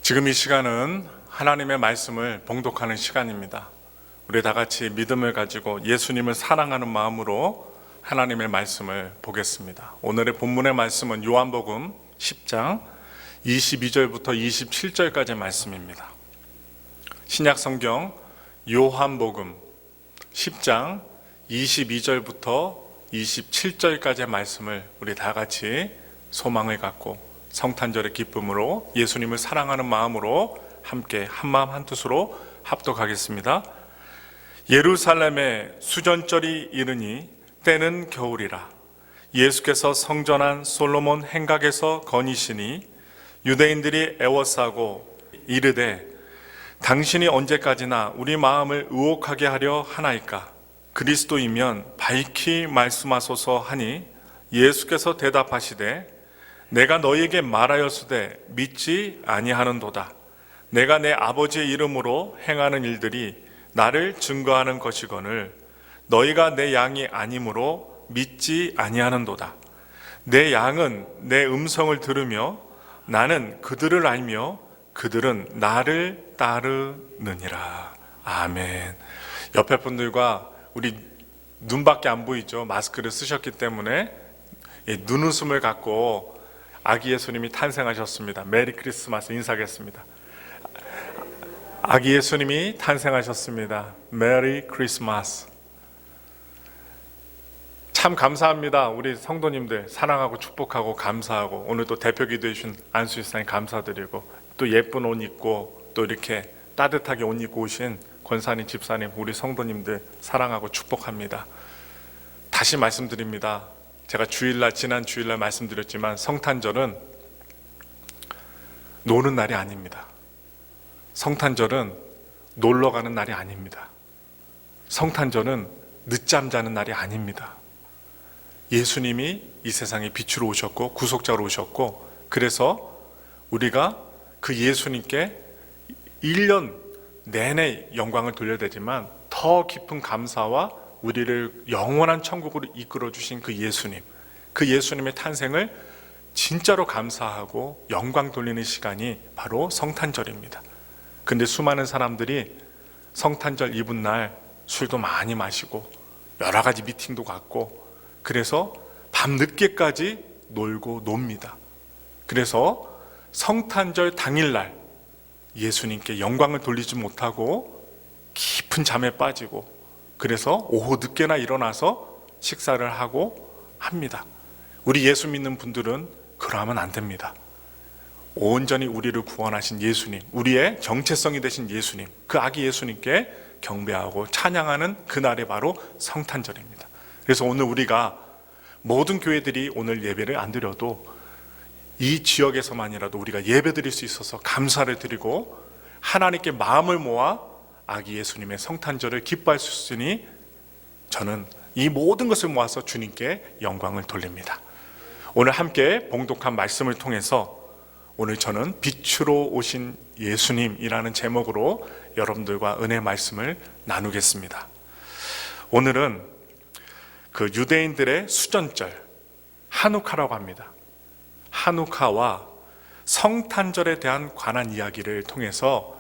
지금 이 시간은 하나님의 말씀을 봉독하는 시간입니다. 우리 다 같이 믿음을 가지고 예수님을 사랑하는 마음으로 하나님의 말씀을 보겠습니다. 오늘의 본문의 말씀은 요한복음 10장 22절부터 27절까지의 말씀입니다. 신약성경 요한복음 10장 22절부터 27절까지의 말씀을 우리 다 같이 소망을 갖고 성탄절의 기쁨으로 예수님을 사랑하는 마음으로 함께 한마음 한뜻으로 합독하겠습니다. 예루살렘에 수전절이 이르니 때는 겨울이라. 예수께서 성전한 솔로몬 행각에서 거니시니 유대인들이 애워싸고 이르되 당신이 언제까지나 우리 마음을 의혹하게 하려 하나이까? 그리스도이면 밝히 말씀하소서 하니 예수께서 대답하시되 내가 너희에게 말하였으되 믿지 아니하는도다. 내가 내 아버지의 이름으로 행하는 일들이 나를 증거하는 것이거늘 너희가 내 양이 아니므로 믿지 아니하는도다. 내 양은 내 음성을 들으며 나는 그들을 알며 그들은 나를 따르느니라. 아멘. 옆에 분들과 우리 눈밖에 안 보이죠. 마스크를 쓰셨기 때문에 눈웃음을 갖고 아기 예수님이 탄생하셨습니다. 메리 크리스마스 인사하겠습니다. 아기 예수님이 탄생하셨습니다. 메리 크리스마스. 참 감사합니다. 우리 성도님들 사랑하고 축복하고 감사하고 오늘 또 대표 기도해 주신 안수일사님 감사드리고 또 예쁜 옷 입고 또 이렇게 따뜻하게 옷 입고 오신 권사님 집사님 우리 성도님들 사랑하고 축복합니다. 다시 말씀드립니다. 제가 지난 주일날 말씀드렸지만 성탄절은 노는 날이 아닙니다. 성탄절은 놀러 가는 날이 아닙니다. 성탄절은 늦잠 자는 날이 아닙니다. 예수님이 이 세상에 빛으로 오셨고 구속자로 오셨고 그래서 우리가 그 예수님께 1년 내내 영광을 돌려야 되지만 더 깊은 감사와 우리를 영원한 천국으로 이끌어 주신 그 예수님의 탄생을 진짜로 감사하고 영광 돌리는 시간이 바로 성탄절입니다. 근데 수많은 사람들이 성탄절 이브 날 술도 많이 마시고 여러 가지 미팅도 갖고 그래서 밤늦게까지 놀고 놉니다. 그래서 성탄절 당일날 예수님께 영광을 돌리지 못하고 깊은 잠에 빠지고 그래서 오후 늦게나 일어나서 식사를 하고 합니다. 우리 예수 믿는 분들은 그러면 안 됩니다. 온전히 우리를 구원하신 예수님, 우리의 정체성이 되신 예수님, 그 아기 예수님께 경배하고 찬양하는 그날이 바로 성탄절입니다. 그래서 오늘 우리가 모든 교회들이 오늘 예배를 안 드려도 이 지역에서만이라도 우리가 예배 드릴 수 있어서 감사를 드리고 하나님께 마음을 모아 아기 예수님의 성탄절을 기뻐할 수 있으니 저는 이 모든 것을 모아서 주님께 영광을 돌립니다. 오늘 함께 봉독한 말씀을 통해서 오늘 저는 빛으로 오신 예수님이라는 제목으로 여러분들과 은혜 말씀을 나누겠습니다. 오늘은 그 유대인들의 수전절 하누카라고 합니다. 하누카와 성탄절에 대한 관한 이야기를 통해서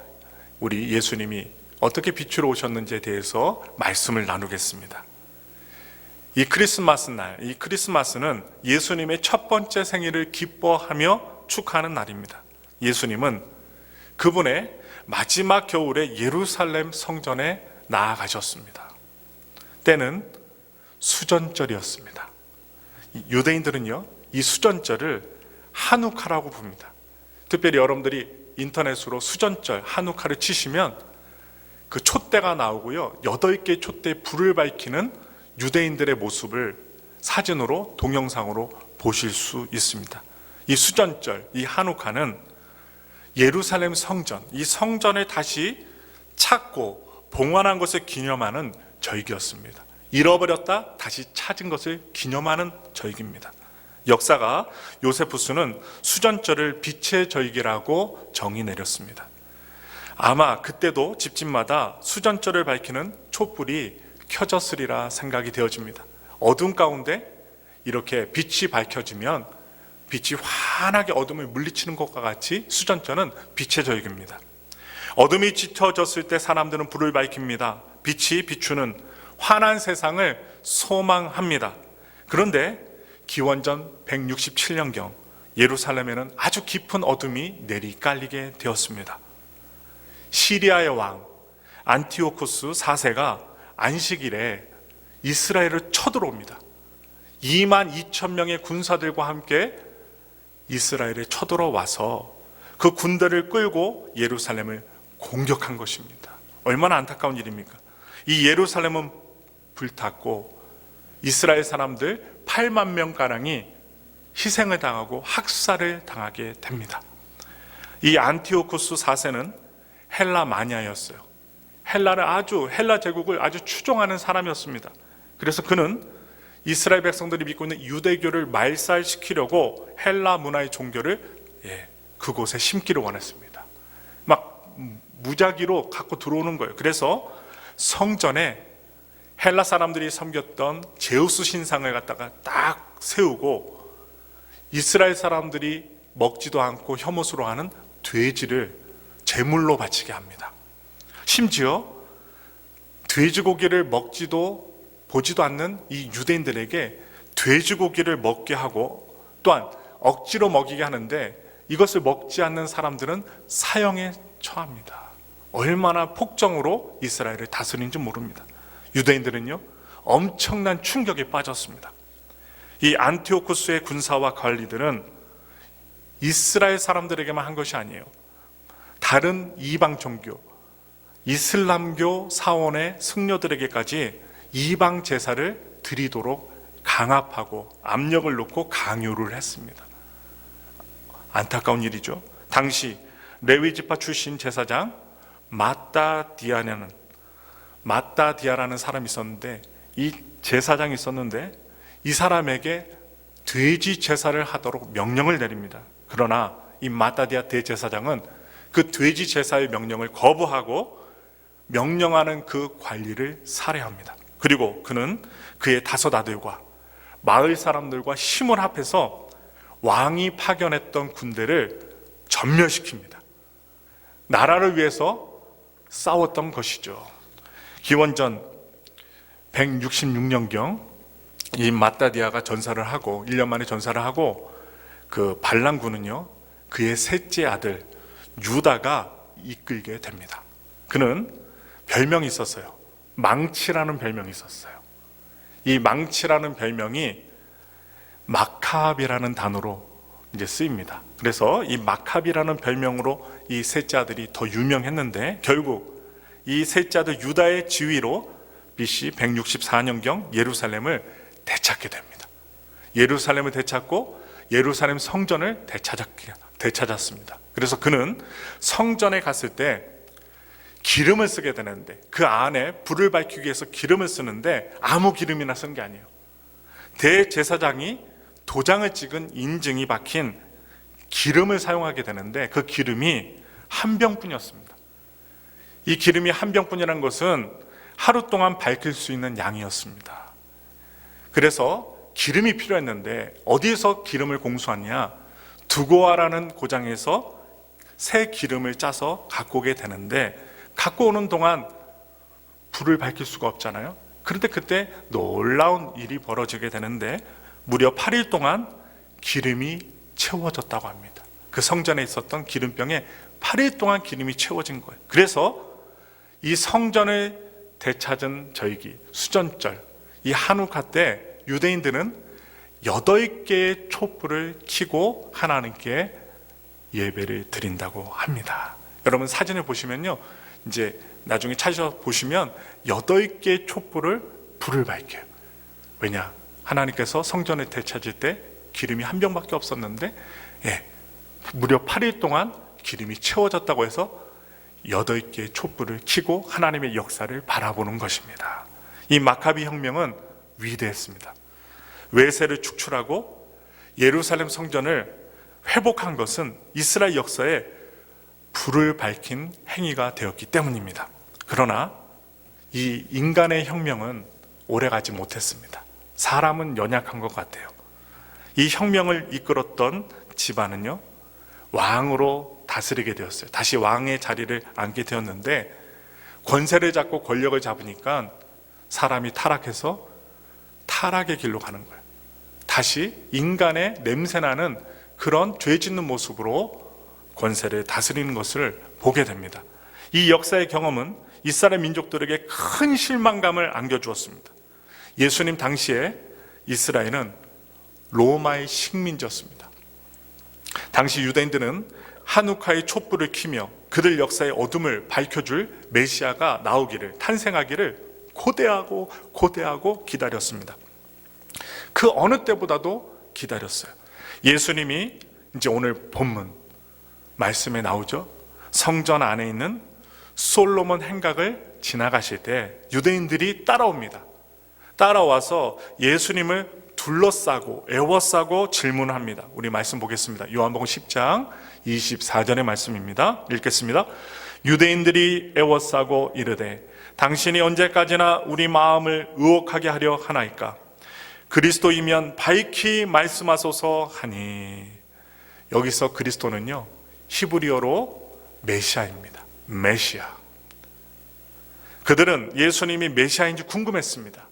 우리 예수님이 어떻게 빛으로 오셨는지에 대해서 말씀을 나누겠습니다. 이 크리스마스는 예수님의 첫 번째 생일을 기뻐하며 축하하는 날입니다. 예수님은 그분의 마지막 겨울에 예루살렘 성전에 나아가셨습니다. 때는 수전절이었습니다. 유대인들은요, 이 수전절을 하누카라고 부릅니다. 특별히 여러분들이 인터넷으로 수전절 하누카를 치시면 그 촛대가 나오고요, 8개의 촛대에 불을 밝히는 유대인들의 모습을 사진으로 동영상으로 보실 수 있습니다. 이 수전절, 이 하누카는 예루살렘 성전, 이 성전을 다시 찾고 봉헌한 것을 기념하는 절기였습니다. 잃어버렸다 다시 찾은 것을 기념하는 절기입니다. 역사가 요세푸스는 수전절을 빛의 절기라고 정의 내렸습니다. 아마 그때도 집집마다 수전절을 밝히는 촛불이 켜졌으리라 생각이 되어집니다. 어둠 가운데 이렇게 빛이 밝혀지면 빛이 환하게 어둠을 물리치는 것과 같이 수전절은 빛의 절기입니다. 어둠이 짙어졌을 때 사람들은 불을 밝힙니다. 빛이 비추는 환한 세상을 소망합니다. 그런데 기원전 167년경 예루살렘에는 아주 깊은 어둠이 내리깔리게 되었습니다. 시리아의 왕 안티오코스 4세가 안식일에 이스라엘을 쳐들어옵니다. 22,000명의 군사들과 함께 이스라엘에 쳐들어와서 그 군대를 끌고 예루살렘을 공격한 것입니다. 얼마나 안타까운 일입니까? 이 예루살렘은 불탔고 이스라엘 사람들 8만 명가량이 희생을 당하고 학살을 당하게 됩니다. 이 안티오코스 4세는 헬라 마니아였어요. 헬라 제국을 아주 추종하는 사람이었습니다. 그래서 그는 이스라엘 백성들이 믿고 있는 유대교를 말살시키려고 헬라 문화의 종교를 그곳에 심기를 원했습니다. 막 무작위로 갖고 들어오는 거예요. 그래서 성전에 헬라 사람들이 섬겼던 제우스 신상을 갖다가 딱 세우고 이스라엘 사람들이 먹지도 않고 혐오스러워 하는 돼지를 제물로 바치게 합니다. 심지어 돼지고기를 먹지도 보지도 않는 이 유대인들에게 돼지고기를 먹게 하고 또한 억지로 먹이게 하는데 이것을 먹지 않는 사람들은 사형에 처합니다. 얼마나 폭정으로 이스라엘을 다스리는지 모릅니다. 유대인들은요 엄청난 충격에 빠졌습니다. 이 안티오코스의 군사와 관리들은 이스라엘 사람들에게만 한 것이 아니에요. 다른 이방 종교, 이슬람교 사원의 승려들에게까지 이방 제사를 드리도록 강압하고 압력을 놓고 강요를 했습니다. 안타까운 일이죠. 당시 레위지파 출신 제사장 마따디아라는 사람이 있었는데 이 제사장이 있었는데 이 사람에게 돼지 제사를 하도록 명령을 내립니다. 그러나 이 마따디아 대제사장은 그 돼지 제사의 명령을 거부하고 명령하는 그 관리를 살해합니다. 그리고 그는 그의 5 아들과 마을 사람들과 힘을 합해서 왕이 파견했던 군대를 전멸시킵니다. 나라를 위해서 싸웠던 것이죠. 기원전 166년경 이 마따디아가 전사를 하고 1년 만에 전사를 하고 그 반란군은요 그의 셋째 아들 유다가 이끌게 됩니다. 그는 별명이 있었어요. 망치라는 별명이 있었어요. 이 망치라는 별명이 마캅이라는 단어로 이제 쓰입니다. 그래서 이 마캅이라는 별명으로 이 셋째 아들이 더 유명했는데 결국 이 셋째 아들 유다의 지위로 BC 164년경 예루살렘을 되찾게 됩니다. 예루살렘을 되찾고 예루살렘 성전을 되찾았습니다. 그래서 그는 성전에 갔을 때 기름을 쓰게 되는데 그 안에 불을 밝히기 위해서 기름을 쓰는데 아무 기름이나 쓴 게 아니에요. 대제사장이 도장을 찍은 인증이 박힌 기름을 사용하게 되는데 그 기름이 한 병뿐이었습니다. 이 기름이 한 병뿐이라는 것은 하루 동안 밝힐 수 있는 양이었습니다. 그래서 기름이 필요했는데 어디에서 기름을 공수하냐? 두고아라는 고장에서 새 기름을 짜서 갖고 오게 되는데 갖고 오는 동안 불을 밝힐 수가 없잖아요. 그런데 그때 놀라운 일이 벌어지게 되는데 무려 8일 동안 기름이 채워졌다고 합니다. 그 성전에 있었던 기름병에 8일 동안 기름이 채워진 거예요. 그래서 이 성전을 되찾은 절기 수전절 이 한우카 때 유대인들은 8개의 촛불을 켜고 하나님께 예배를 드린다고 합니다. 여러분 사진을 보시면요 이제 나중에 찾아서 보시면 8개의 촛불을 불을 밝혀요. 왜냐? 하나님께서 성전을 되찾을 때 기름이 한 병밖에 없었는데 무려 8일 동안 기름이 채워졌다고 해서 8개의 촛불을 켜고 하나님의 역사를 바라보는 것입니다. 이 마카비 혁명은 위대했습니다. 외세를 축출하고 예루살렘 성전을 회복한 것은 이스라엘 역사에 불을 밝힌 행위가 되었기 때문입니다. 그러나 이 인간의 혁명은 오래가지 못했습니다. 사람은 연약한 것 같아요. 이 혁명을 이끌었던 집안은요, 왕으로 다스리게 되었어요. 다시 왕의 자리를 앉게 되었는데, 권세를 잡고 권력을 잡으니까 사람이 타락해서 타락의 길로 가는 거예요. 다시 인간의 냄새나는 그런 죄 짓는 모습으로 권세를 다스리는 것을 보게 됩니다. 이 역사의 경험은 이스라엘 민족들에게 큰 실망감을 안겨주었습니다. 예수님 당시에 이스라엘은 로마의 식민지였습니다. 당시 유대인들은 하누카의 촛불을 켜며 그들 역사의 어둠을 밝혀줄 메시아가 나오기를, 탄생하기를 고대하고 기다렸습니다. 그 어느 때보다도 기다렸어요. 예수님이 이제 오늘 본문 말씀에 나오죠. 성전 안에 있는 솔로몬 행각을 지나가실 때 유대인들이 따라옵니다. 따라와서 예수님을 둘러싸고 애워싸고 질문합니다. 우리 말씀 보겠습니다. 요한복음 10장 24절의 말씀입니다. 읽겠습니다. 유대인들이 애워싸고 이르되 당신이 언제까지나 우리 마음을 의혹하게 하려 하나이까? 그리스도이면 밝히 말씀하소서 하니. 여기서 그리스도는요, 히브리어로 메시아입니다. 메시아. 그들은 예수님이 메시아인지 궁금했습니다.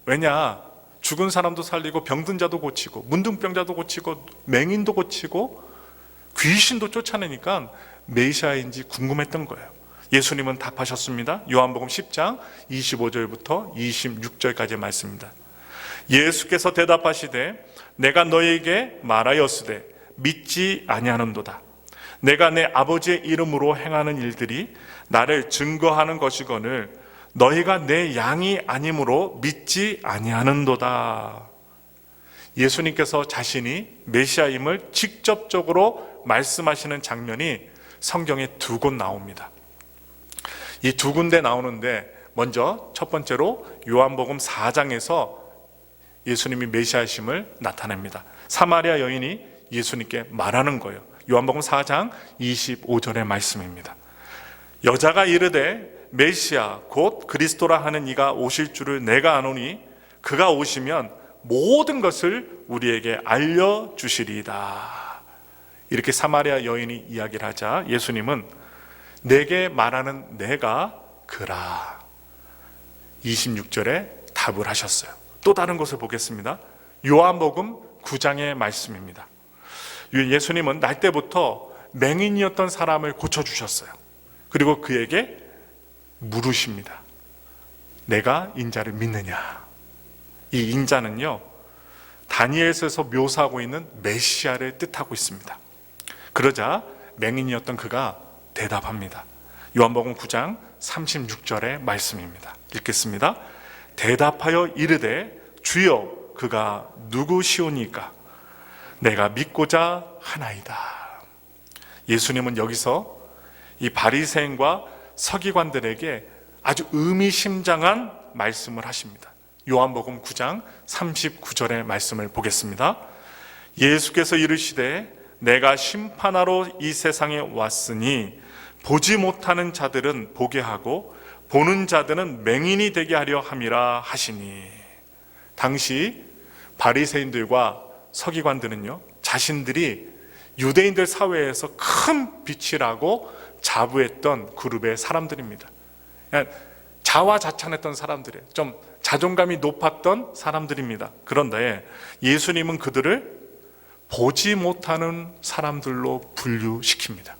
왜냐, 죽은 사람도 살리고 병든 자도 고치고 문둥병자도 고치고 맹인도 고치고 귀신도 쫓아내니까 메시아인지 궁금했던 거예요. 예수님은 답하셨습니다. 요한복음 10장 25절부터 26절까지의 말씀입니다. 예수께서 대답하시되 내가 너에게 말하였으되 믿지 아니하는도다. 내가 내 아버지의 이름으로 행하는 일들이 나를 증거하는 것이거늘 너희가 내 양이 아니므로 믿지 아니하는도다. 예수님께서 자신이 메시아임을 직접적으로 말씀하시는 장면이 성경에 두 곳 나옵니다. 이 두 군데 나오는데, 먼저 첫 번째로 요한복음 4장에서 예수님이 메시아심을 나타냅니다. 사마리아 여인이 예수님께 말하는 거예요. 요한복음 4장 25절의 말씀입니다. 여자가 이르되 메시아 곧 그리스도라 하는 이가 오실 줄을 내가 아노니 그가 오시면 모든 것을 우리에게 알려주시리이다. 이렇게 사마리아 여인이 이야기를 하자 예수님은 내게 말하는 내가 그라. 26절에 답을 하셨어요. 또 다른 것을 보겠습니다. 요한복음 9장의 말씀입니다. 예수님은 날 때부터 맹인이었던 사람을 고쳐주셨어요. 그리고 그에게 물으십니다. 내가 인자를 믿느냐? 이 인자는요, 다니엘서에서 묘사하고 있는 메시아를 뜻하고 있습니다. 그러자 맹인이었던 그가 대답합니다. 요한복음 9장 36절의 말씀입니다. 읽겠습니다. 대답하여 이르되 주여 그가 누구시오니까? 내가 믿고자 하나이다. 예수님은 여기서 이 바리새인과 서기관들에게 아주 의미심장한 말씀을 하십니다. 요한복음 9장 39절의 말씀을 보겠습니다. 예수께서 이르시되 내가 심판하러 이 세상에 왔으니 보지 못하는 자들은 보게 하고 보는 자들은 맹인이 되게 하려 함이라 하시니. 당시 바리새인들과 서기관들은요, 자신들이 유대인들 사회에서 큰 빛이라고 자부했던 그룹의 사람들입니다. 자화자찬했던 사람들이에요. 좀 자존감이 높았던 사람들입니다. 그런데 예수님은 그들을 보지 못하는 사람들로 분류시킵니다.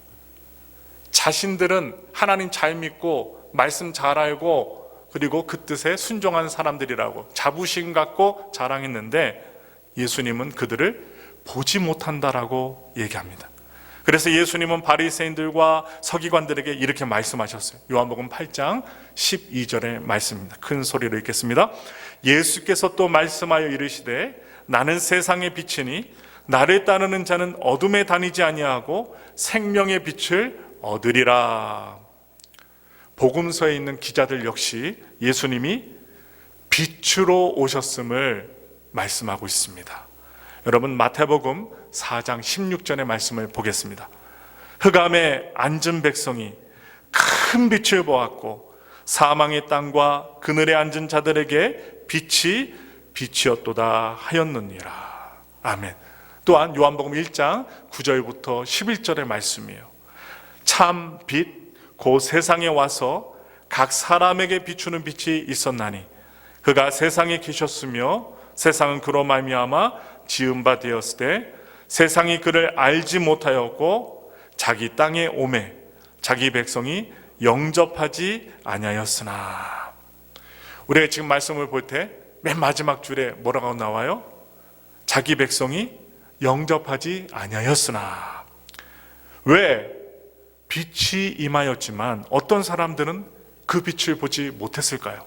자신들은 하나님 잘 믿고 말씀 잘 알고 그리고 그 뜻에 순종한 사람들이라고 자부심 갖고 자랑했는데 예수님은 그들을 보지 못한다라고 얘기합니다. 그래서 예수님은 바리새인들과 서기관들에게 이렇게 말씀하셨어요. 요한복음 8장 12절의 말씀입니다. 큰 소리로 읽겠습니다. 예수께서 또 말씀하여 이르시되 나는 세상의 빛이니 나를 따르는 자는 어둠에 다니지 아니하고 생명의 빛을 얻으리라. 복음서에 있는 기자들 역시 예수님이 빛으로 오셨음을 말씀하고 있습니다. 여러분, 마태복음 4장 16절의 말씀을 보겠습니다. 흑암에 앉은 백성이 큰 빛을 보았고 사망의 땅과 그늘에 앉은 자들에게 빛이 빛이었도다 하였느니라. 아멘. 또한 요한복음 1장 9절부터 11절의 말씀이에요. 참 빛 곧 세상에 와서 각 사람에게 비추는 빛이 있었나니 그가 세상에 계셨으며 세상은 그로 말미암아 지은 바 되었을 때 세상이 그를 알지 못하였고 자기 땅에 오매 자기 백성이 영접하지 아니하였으나. 우리가 지금 말씀을 볼 때 맨 마지막 줄에 뭐라고 나와요? 자기 백성이 영접하지 아니하였으나. 왜? 빛이 임하였지만 어떤 사람들은 그 빛을 보지 못했을까요?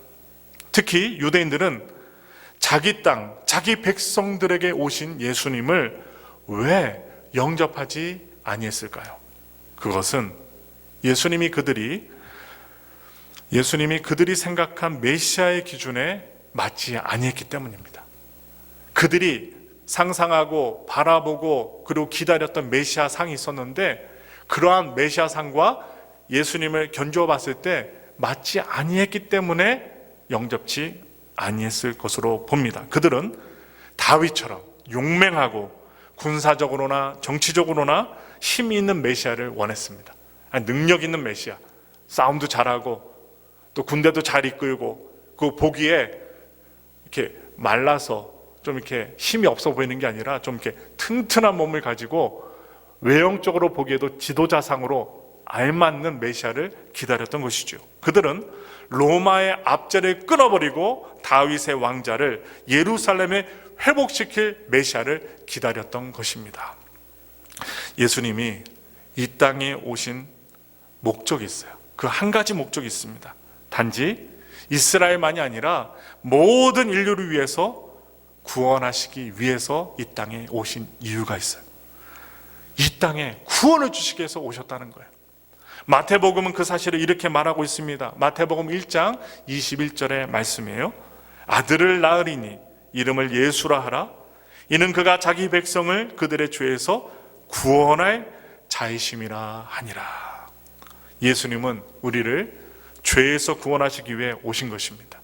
특히 유대인들은 자기 땅, 자기 백성들에게 오신 예수님을 왜 영접하지 아니했을까요? 그것은 예수님이 그들이 생각한 메시아의 기준에 맞지 아니했기 때문입니다. 그들이 상상하고 바라보고 그리고 기다렸던 메시아 상이 있었는데 그러한 메시아 상과 예수님을 견주어 봤을 때 맞지 아니했기 때문에 영접치 아니했을 것으로 봅니다. 그들은 다윗처럼 용맹하고 군사적으로나 정치적으로나 힘이 있는 메시아를 원했습니다. 능력 있는 메시아, 싸움도 잘하고 또 군대도 잘 이끌고 그 보기에 이렇게 말라서 좀 이렇게 힘이 없어 보이는 게 아니라 좀 이렇게 튼튼한 몸을 가지고 외형적으로 보기에도 지도자상으로 알맞는 메시아를 기다렸던 것이죠. 그들은 로마의 압제를 끊어버리고 다윗의 왕자를 예루살렘에 회복시킬 메시아를 기다렸던 것입니다. 예수님이 이 땅에 오신 목적이 있어요. 그 한 가지 목적이 있습니다. 단지 이스라엘만이 아니라 모든 인류를 위해서 구원하시기 위해서 이 땅에 오신 이유가 있어요. 이 땅에 구원을 주시기 위해서 오셨다는 거예요. 마태복음은 그 사실을 이렇게 말하고 있습니다. 마태복음 1장 21절의 말씀이에요. 아들을 낳으리니 이름을 예수라 하라. 이는 그가 자기 백성을 그들의 죄에서 구원할 자이심이라 하니라. 예수님은 우리를 죄에서 구원하시기 위해 오신 것입니다.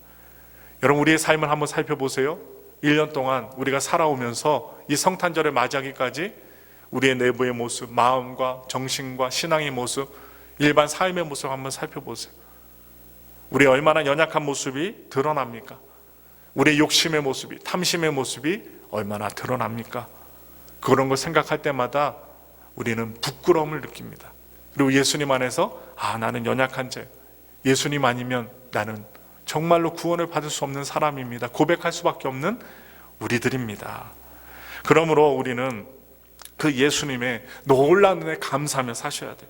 여러분, 우리의 삶을 한번 살펴보세요. 1년 동안 우리가 살아오면서 이 성탄절을 맞이하기까지 우리의 내부의 모습, 마음과 정신과 신앙의 모습, 일반 삶의 모습을 한번 살펴보세요. 우리 얼마나 연약한 모습이 드러납니까? 우리의 욕심의 모습이, 탐심의 모습이 얼마나 드러납니까? 그런 걸 생각할 때마다 우리는 부끄러움을 느낍니다. 그리고 예수님 안에서 나는 연약한 자, 예수님 아니면 나는 정말로 구원을 받을 수 없는 사람입니다. 고백할 수밖에 없는 우리들입니다. 그러므로 우리는 그 예수님의 놀라운 은혜에 감사하며 사셔야 돼요.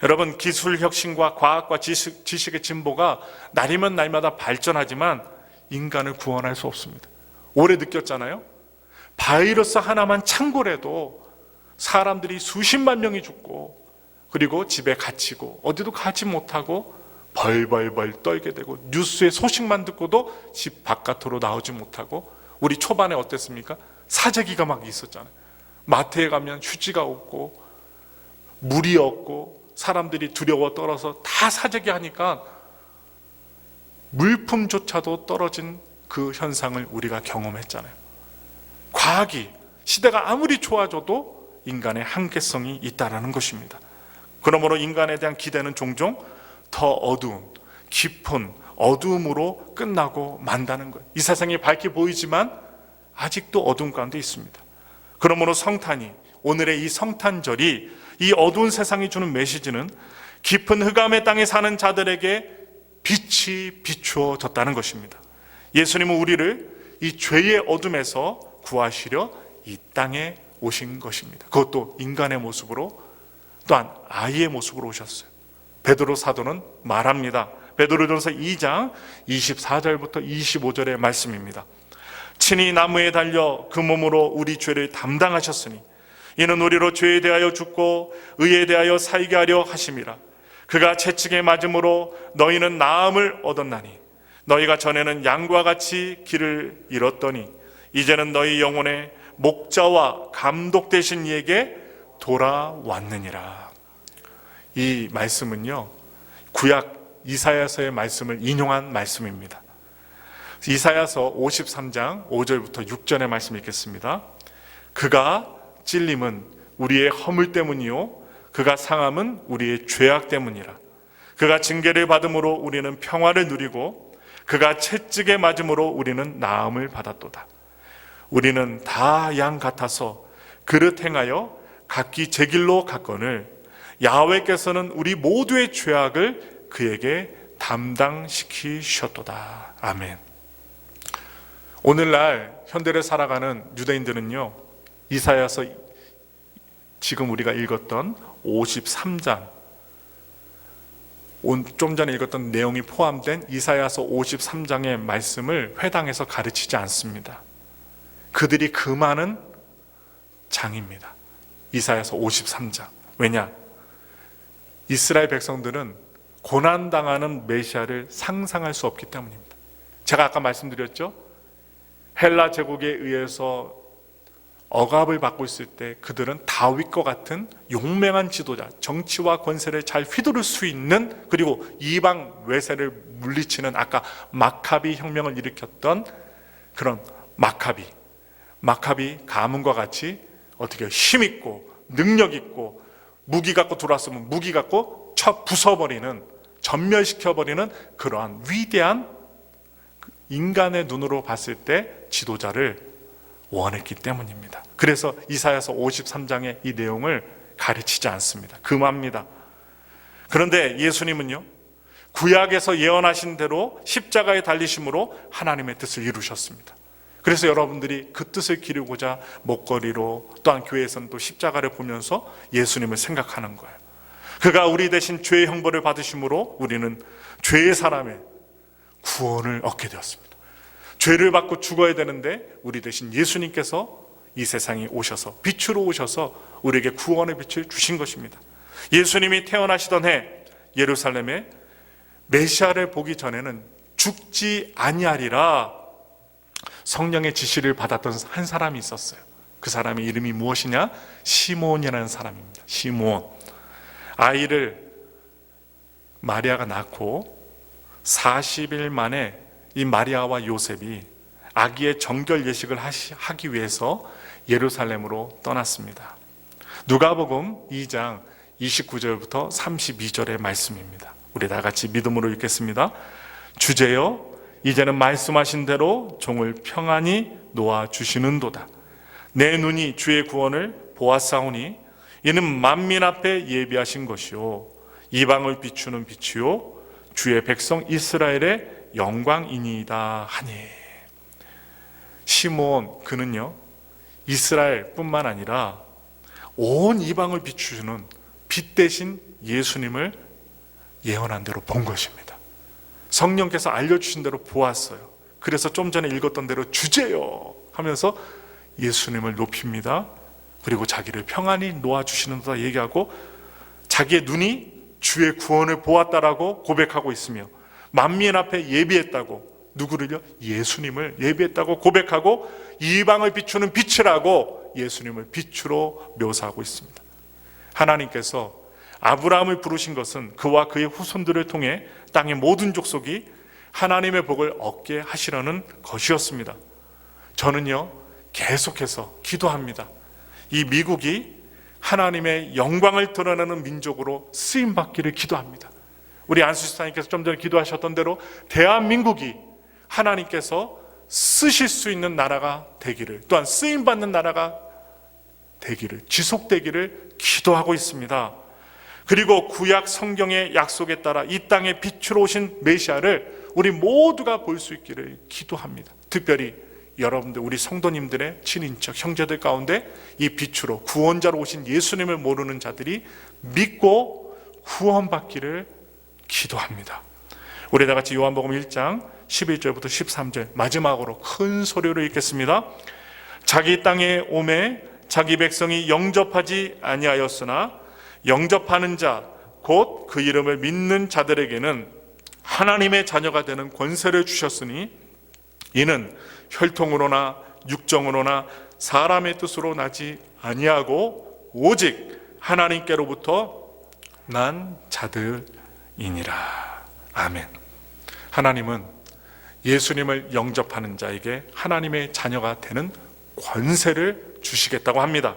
여러분, 기술 혁신과 과학과 지식의 진보가 날이면 날마다 발전하지만 인간을 구원할 수 없습니다. 오래 느꼈잖아요. 바이러스 하나만 창궐해도 사람들이 수십만 명이 죽고 그리고 집에 갇히고 어디도 가지 못하고 벌벌벌 떨게 되고 뉴스의 소식만 듣고도 집 바깥으로 나오지 못하고 우리 초반에 어땠습니까? 사재기가 막 있었잖아요. 마트에 가면 휴지가 없고 물이 없고 사람들이 두려워 떨어서 다 사재기 하니까 물품조차도 떨어진 그 현상을 우리가 경험했잖아요. 과학이 시대가 아무리 좋아져도 인간의 한계성이 있다라는 것입니다. 그러므로 인간에 대한 기대는 종종 더 어두운 깊은 어두움으로 끝나고 만다는 거예요. 이 세상이 밝게 보이지만 아직도 어두운 가운데 있습니다. 그러므로 성탄이, 오늘의 이 성탄절이 이 어두운 세상이 주는 메시지는 깊은 흑암의 땅에 사는 자들에게 빛이 비추어졌다는 것입니다. 예수님은 우리를 이 죄의 어둠에서 구하시려 이 땅에 오신 것입니다. 그것도 인간의 모습으로, 또한 아이의 모습으로 오셨어요. 베드로 사도는 말합니다. 베드로전서 2장 24절부터 25절의 말씀입니다. 친히 나무에 달려 그 몸으로 우리 죄를 담당하셨으니 이는 우리로 죄에 대하여 죽고 의에 대하여 살게 하려 하심이라. 그가 채찍에 맞음으로 너희는 나음을 얻었나니 너희가 전에는 양과 같이 길을 잃었더니 이제는 너희 영혼의 목자와 감독 되신 이에게 돌아왔느니라. 이 말씀은요, 구약 이사야서의 말씀을 인용한 말씀입니다. 이사야서 53장 5절부터 6절의 말씀 읽겠습니다. 그가 찔림은 우리의 허물 때문이요 그가 상함은 우리의 죄악 때문이라. 그가 징계를 받음으로 우리는 평화를 누리고 그가 채찍에 맞음으로 우리는 나음을 받았도다. 우리는 다 양 같아서 그릇 행하여 각기 제 길로 갔거늘 야훼께서는 우리 모두의 죄악을 그에게 담당시키셨도다. 아멘. 오늘날 현대를 살아가는 유대인들은요, 이사야서 지금 우리가 읽었던 53장, 좀 전에 읽었던 내용이 포함된 이사야서 53장의 말씀을 회당에서 가르치지 않습니다. 그들이 그 많은 장입니다. 이사야서 53장. 왜냐? 이스라엘 백성들은 고난당하는 메시아를 상상할 수 없기 때문입니다. 제가 아까 말씀드렸죠? 헬라 제국에 의해서 억압을 받고 있을 때 그들은 다윗과 같은 용맹한 지도자, 정치와 권세를 잘 휘두를 수 있는, 그리고 이방 외세를 물리치는 아까 마카비 혁명을 일으켰던 그런 마카비 가문과 같이 어떻게 힘있고 능력있고 무기 갖고 들어왔으면 무기 갖고 쳐 부숴버리는, 전멸시켜버리는 그러한 위대한 인간의 눈으로 봤을 때 지도자를 원했기 때문입니다. 그래서 이사야서 53장의 이 내용을 가르치지 않습니다. 금합니다. 그런데 예수님은요, 구약에서 예언하신 대로 십자가에 달리심으로 하나님의 뜻을 이루셨습니다. 그래서 여러분들이 그 뜻을 기르고자 목걸이로, 또한 교회에서는 또 십자가를 보면서 예수님을 생각하는 거예요. 그가 우리 대신 죄의 형벌을 받으심으로 우리는 죄의 사람의 구원을 얻게 되었습니다. 죄를 받고 죽어야 되는데 우리 대신 예수님께서 이 세상에 오셔서, 빛으로 오셔서 우리에게 구원의 빛을 주신 것입니다. 예수님이 태어나시던 해 예루살렘에 메시아를 보기 전에는 죽지 아니하리라 성령의 지시를 받았던 한 사람이 있었어요. 그 사람의 이름이 무엇이냐? 시몬이라는 사람입니다. 시몬. 아이를 마리아가 낳고 40일 만에 이 마리아와 요셉이 아기의 정결 예식을 하기 위해서 예루살렘으로 떠났습니다. 누가복음 2장 29절부터 32절의 말씀입니다. 우리 다 같이 믿음으로 읽겠습니다. 주제여, 이제는 말씀하신 대로 종을 평안히 놓아주시는도다. 내 눈이 주의 구원을 보았사오니 이는 만민 앞에 예비하신 것이요 이방을 비추는 빛이요 주의 백성 이스라엘의 영광이니이다 하니. 시몬, 그는요 이스라엘뿐만 아니라 온 이방을 비추는 빛 대신 예수님을 예언한 대로 본 것입니다. 성령께서 알려주신 대로 보았어요. 그래서 좀 전에 읽었던 대로 주제요 하면서 예수님을 높입니다. 그리고 자기를 평안히 놓아주시는다 얘기하고 자기의 눈이 주의 구원을 보았다라고 고백하고 있으며 만민 앞에 예비했다고, 누구를요? 예수님을 예비했다고 고백하고 이방을 비추는 빛이라고 예수님을 빛으로 묘사하고 있습니다. 하나님께서 아브라함을 부르신 것은 그와 그의 후손들을 통해 땅의 모든 족속이 하나님의 복을 얻게 하시려는 것이었습니다. 저는요 계속해서 기도합니다. 이 미국이 하나님의 영광을 드러내는 민족으로 쓰임받기를 기도합니다. 우리 안수집사님께서 좀 전에 기도하셨던 대로 대한민국이 하나님께서 쓰실 수 있는 나라가 되기를, 또한 쓰임받는 나라가 되기를, 지속되기를 기도하고 있습니다. 그리고 구약 성경의 약속에 따라 이 땅에 빛으로 오신 메시아를 우리 모두가 볼 수 있기를 기도합니다. 특별히 여러분들, 우리 성도님들의 친인척 형제들 가운데 이 빛으로 구원자로 오신 예수님을 모르는 자들이 믿고 구원받기를 기도합니다. 우리 다 같이 요한복음 1장 11절부터 13절 마지막으로 큰 소리로 읽겠습니다. 자기 땅에 오매 자기 백성이 영접하지 아니하였으나 영접하는 자 곧 그 이름을 믿는 자들에게는 하나님의 자녀가 되는 권세를 주셨으니 이는 혈통으로나 육정으로나 사람의 뜻으로 나지 아니하고 오직 하나님께로부터 난 자들이니라. 아멘. 하나님은 예수님을 영접하는 자에게 하나님의 자녀가 되는 권세를 주시겠다고 합니다.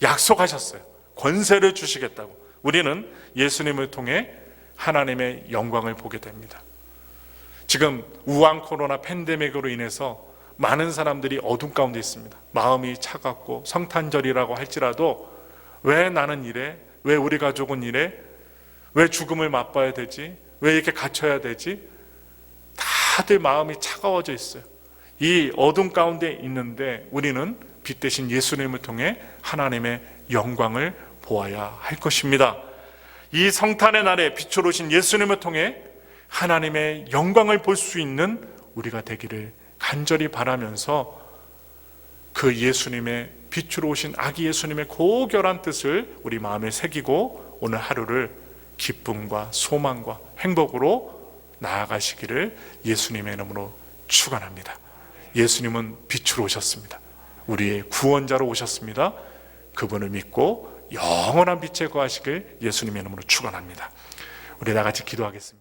약속하셨어요. 권세를 주시겠다고. 우리는 예수님을 통해 하나님의 영광을 보게 됩니다. 지금 우한 코로나 팬데믹으로 인해서 많은 사람들이 어둠 가운데 있습니다. 마음이 차갑고 성탄절이라고 할지라도 왜 나는 이래? 왜 우리 가족은 이래? 왜 죽음을 맛봐야 되지? 왜 이렇게 갇혀야 되지? 다들 마음이 차가워져 있어요. 이 어둠 가운데 있는데 우리는 빛 대신 예수님을 통해 하나님의 영광을 보아야 할 것입니다. 이 성탄의 날에 빛으로 오신 예수님을 통해 하나님의 영광을 볼 수 있는 우리가 되기를 간절히 바라면서 그 예수님의 빛으로 오신 아기 예수님의 고결한 뜻을 우리 마음에 새기고 오늘 하루를 기쁨과 소망과 행복으로 나아가시기를 예수님의 이름으로 축원합니다. 예수님은 빛으로 오셨습니다. 우리의 구원자로 오셨습니다. 그분을 믿고 영원한 빛에 거하시길 예수님의 이름으로 축원합니다. 우리 다 같이 기도하겠습니다.